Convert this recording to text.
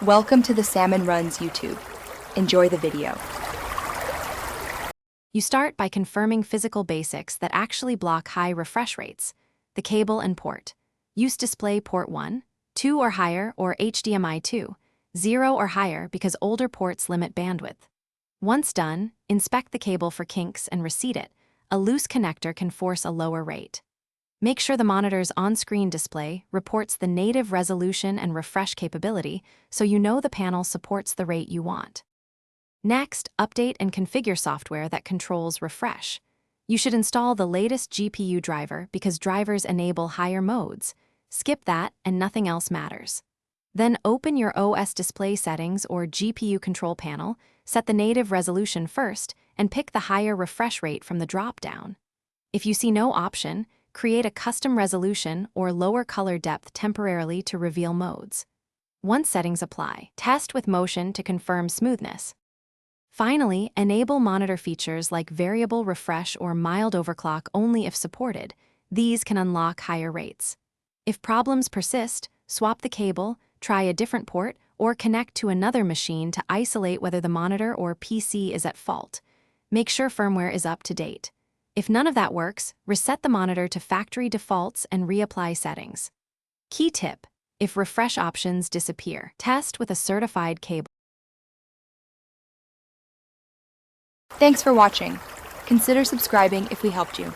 Welcome to the Salmon Runs YouTube. Enjoy the video. You start by confirming physical basics that actually block high refresh rates. The cable and port. Use display port 1, 2 or higher, or HDMI 2, 0 or higher because older ports limit bandwidth. Once done, inspect the cable for kinks and reseat it. A loose connector can force a lower rate. Make sure the monitor's on-screen display reports the native resolution and refresh capability so you know the panel supports the rate you want. Next, update and configure software that controls refresh. You should install the latest GPU driver because drivers enable higher modes. Skip that and nothing else matters. Then open your OS display settings or GPU control panel, set the native resolution first, and pick the higher refresh rate from the drop-down. If you see no option, create a custom resolution or lower color depth temporarily to reveal modes. Once settings apply, test with motion to confirm smoothness. Finally, enable monitor features like variable refresh or mild overclock only if supported. These can unlock higher rates. If problems persist, swap the cable, try a different port, or connect to another machine to isolate whether the monitor or PC is at fault. Make sure firmware is up to date. If none of that works, reset the monitor to factory defaults and reapply settings. Key tip: if refresh options disappear, test with a certified cable. Thanks for watching. Consider subscribing if we helped you.